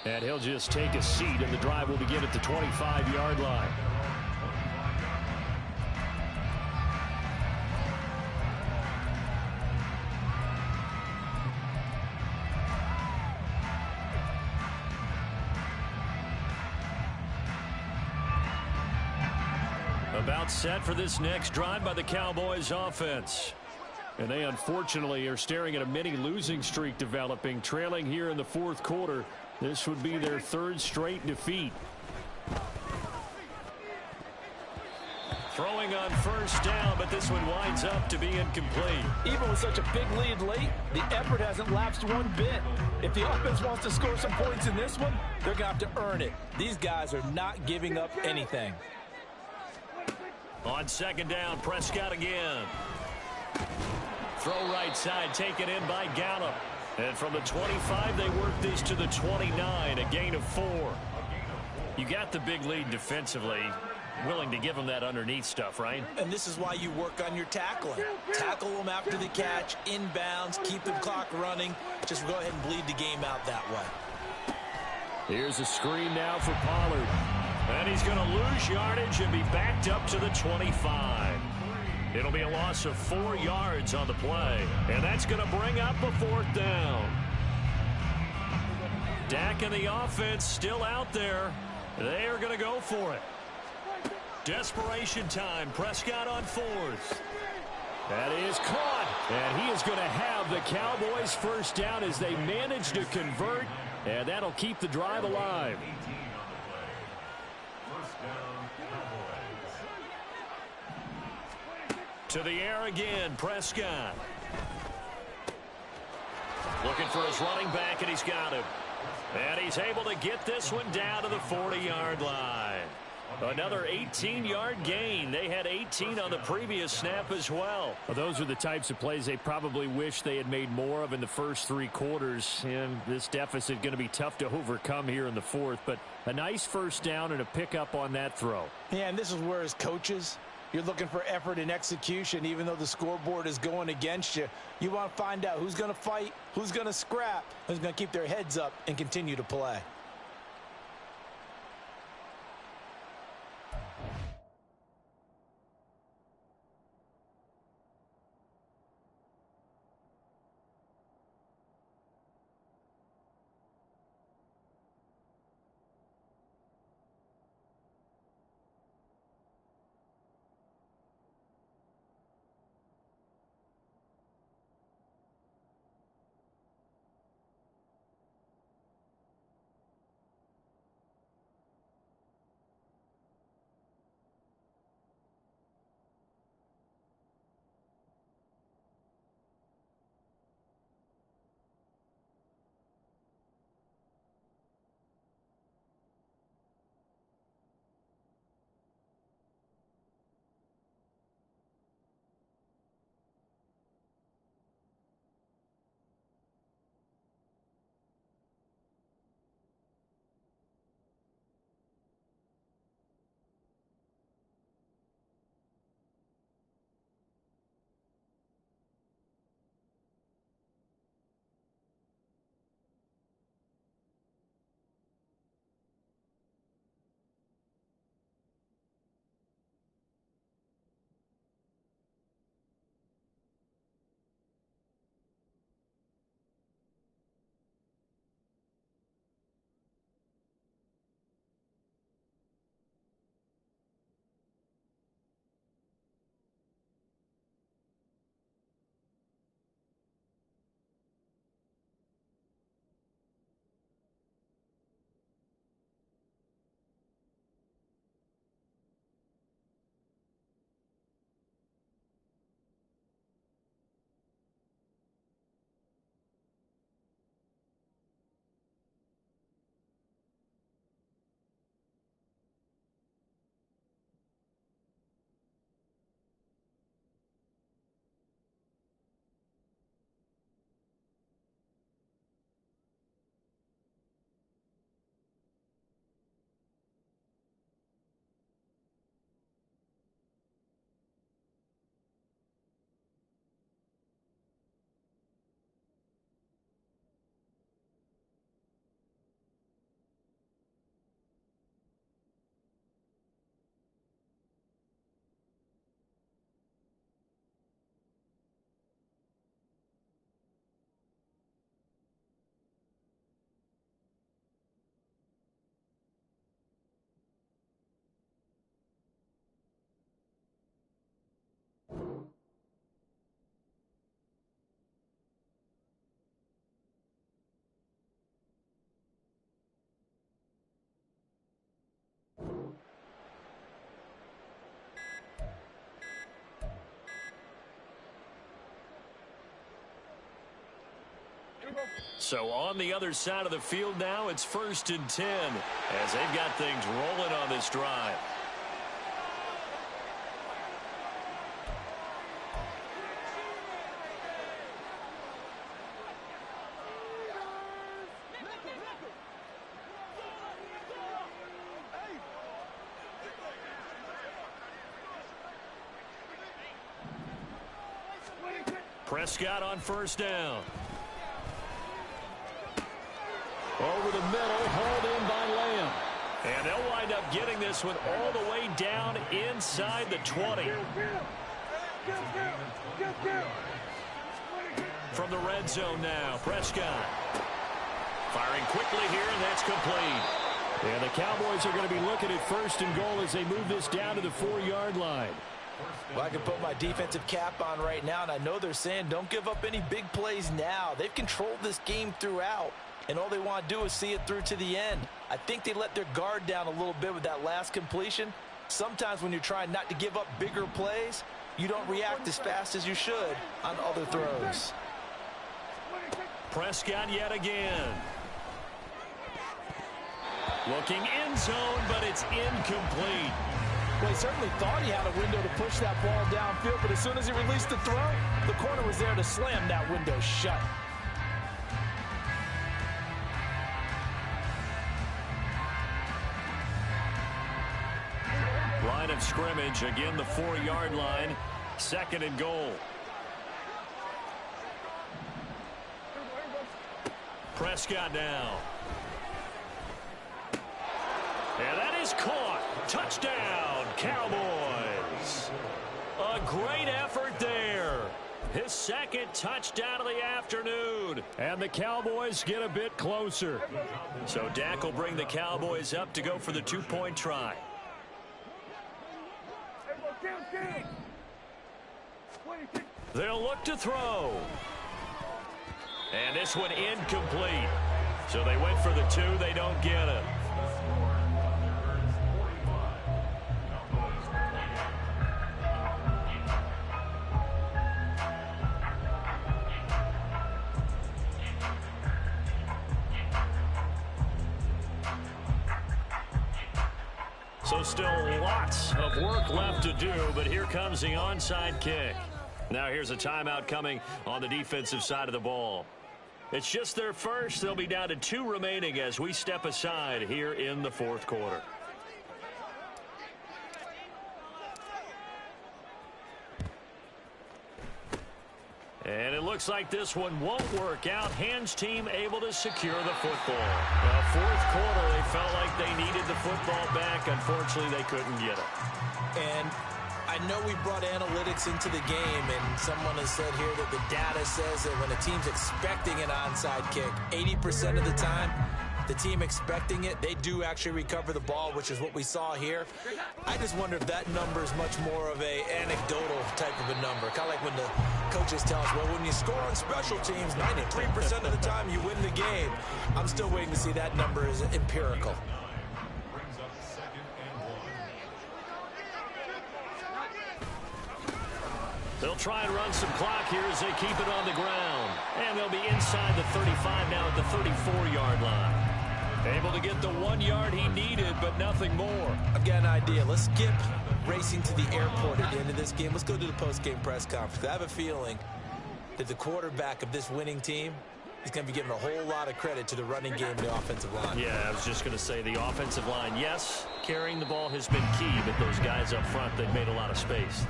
And he'll just take a seat, and the drive will begin at the 25-yard line. About set for this next drive by the Cowboys offense. And they unfortunately are staring at a mini losing streak developing, trailing here in the fourth quarter. This would be their 3rd straight defeat. Throwing on first down, but this one winds up to be incomplete. Even with such a big lead late, the effort hasn't lapsed one bit. If the offense wants to score some points in this one, they're going to have to earn it. These guys are not giving up anything. On 2nd down, Prescott again. Throw right side, taken in by Gallup. And from the 25, they work this to the 29, a gain of 4. You got the big lead defensively. Willing to give them that underneath stuff, right? And this is why you work on your tackling. Tackle them after the catch, inbounds, keep the clock running. Just go ahead and bleed the game out that way. Here's a screen now for Pollard. And he's going to lose yardage and be backed up to the 25. It'll be a loss of 4 yards on the play. And that's going to bring up a 4th down. Dak and the offense still out there. They are going to go for it. Desperation time. Prescott on 4th. That is caught. And he is going to have the Cowboys first down as they manage to convert. And that'll keep the drive alive. To the air again, Prescott. Looking for his running back, and he's got him. And he's able to get this one down to the 40-yard line. Another 18-yard gain. They had 18 on the previous snap as well. Those are the types of plays they probably wish they had made more of in the first 3 quarters. And this deficit going to be tough to overcome here in the 4th. But a nice first down and a pickup on that throw. Yeah, and this is where as coaches, you're looking for effort and execution. Even though the scoreboard is going against you, you want to find out who's going to fight, who's going to scrap, who's going to keep their heads up and continue to play. So on the other side of the field now, it's 1st and 10 as they've got things rolling on this drive. Prescott on 1st down. Over the middle, hauled in by Lamb. And they'll wind up getting this one all the way down inside the 20. From the red zone now, Prescott. Firing quickly here, and that's complete. And the Cowboys are going to be looking at 1st and goal as they move this down to the 4-yard line. Well, I can put my defensive cap on right now, and I know they're saying don't give up any big plays now. They've controlled this game throughout, and all they want to do is see it through to the end. I think they let their guard down a little bit with that last completion. Sometimes when you're trying not to give up bigger plays, you don't react as fast as you should on other throws. Prescott yet again. Looking end zone, but it's incomplete. Well, he certainly thought he had a window to push that ball downfield, but as soon as he released the throw, the corner was there to slam that window shut. Line of scrimmage, again the 4-yard line, 2nd and goal. Prescott now. And that is caught. Touchdown, Cowboys. A great effort there. His 2nd touchdown of the afternoon. And the Cowboys get a bit closer. So Dak will bring the Cowboys up to go for the 2-point try. They'll look to throw. And this one incomplete. So they went for the 2. They don't get it. So still lots of work left to do, but here comes the onside kick. Now here's a timeout coming on the defensive side of the ball. It's just their first. They'll be down to 2 remaining as we step aside here in the 4th quarter. And it looks like this one won't work out. Hands team able to secure the football. Now, 4th quarter, they felt like they needed the football back. Unfortunately, they couldn't get it. And I know we brought analytics into the game, and someone has said here that the data says that when a team's expecting an onside kick, 80% of the time, the team expecting it, they do actually recover the ball, which is what we saw here. I just wonder if that number is much more of a anecdotal type of a number. Kind of like when the coaches tell us, well, when you score on special teams, 93% of the time you win the game. I'm still waiting to see that number is empirical. They'll try and run some clock here as they keep it on the ground. And they'll be inside the 35 now at the 34-yard line. Able to get the 1 yard he needed, but nothing more. I've got an idea. Let's skip racing to the airport at the end of this game. Let's go to the post-game press conference. I have a feeling that the quarterback of this winning team is going to be given a whole lot of credit to the running game and the offensive line. Yeah, I was just going to say the offensive line, yes, carrying the ball has been key, but those guys up front, they've made a lot of space.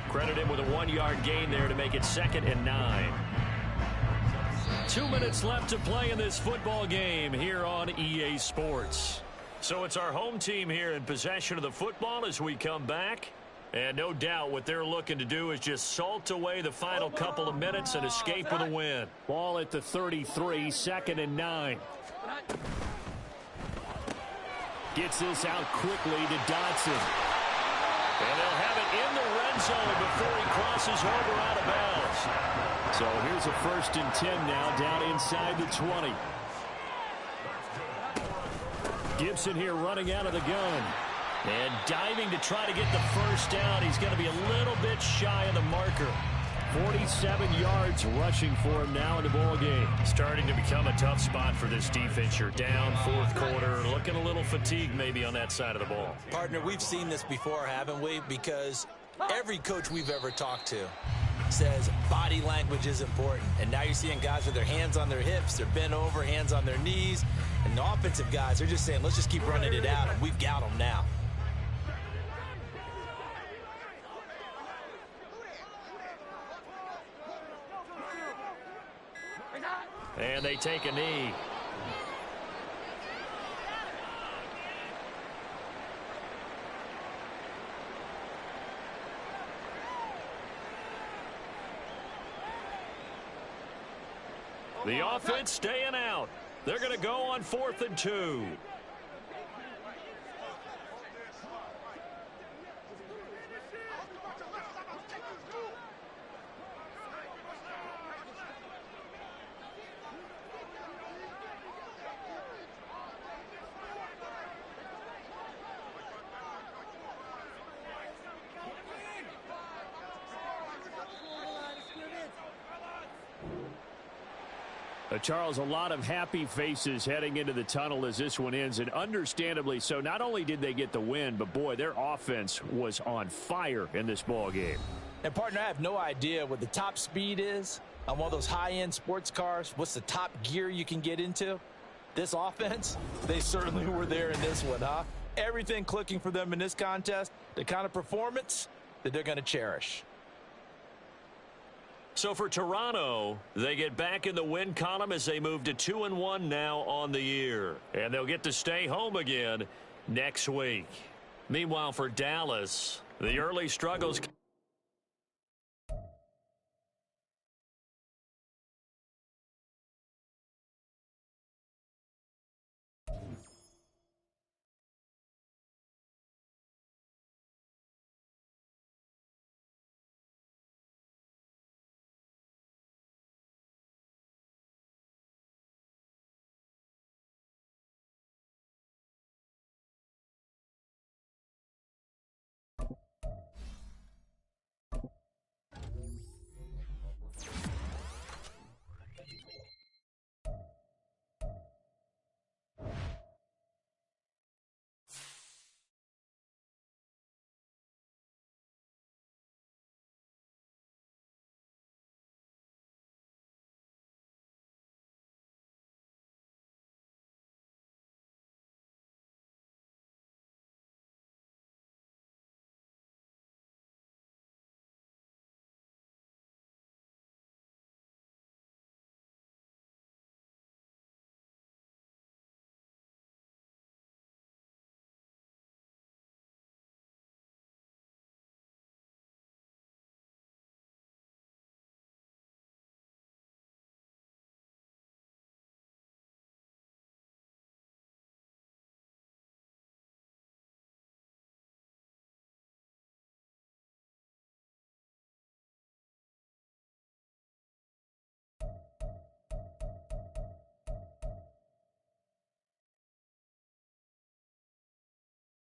Credit him with a 1 yard gain there to make it 2nd and 9. 2 minutes left to play in this football game here on EA Sports. So it's our home team here in possession of the football as we come back. And no doubt what they're looking to do is just salt away the final couple of minutes and escape with a win. Ball at the 33, 2nd and 9. Gets this out quickly to Dodson. And they'll have it in the red zone before he crosses over out of bounds. So here's a 1st and 10 now down inside the 20. Gibson here running out of the gun. And diving to try to get the first down. He's going to be a little bit shy of the marker. 47 yards rushing for him now in the ball game. Starting to become a tough spot for this defense. You're down fourth quarter, looking a little fatigued maybe on that side of the ball. Partner, we've seen this before, haven't we? Because every coach we've ever talked to says body language is important. And now you're seeing guys with their hands on their hips, they're bent over, hands on their knees. And the offensive guys are just saying, let's just keep running it out, and we've got them now. And they take a knee. The offense staying out. They're going to go on 4th and 2. Charles, a lot of happy faces heading into the tunnel as this one ends, and understandably so. Not only did they get the win, but, boy, their offense was on fire in this ball game. And, partner, I have no idea what the top speed is on one of those high-end sports cars. What's the top gear you can get into? This offense, they certainly were there in this one, huh? Everything clicking for them in this contest, the kind of performance that they're going to cherish. So for Toronto, they get back in the win column as they move to 2-1 now on the year. And they'll get to stay home again next week. Meanwhile, for Dallas, the early struggles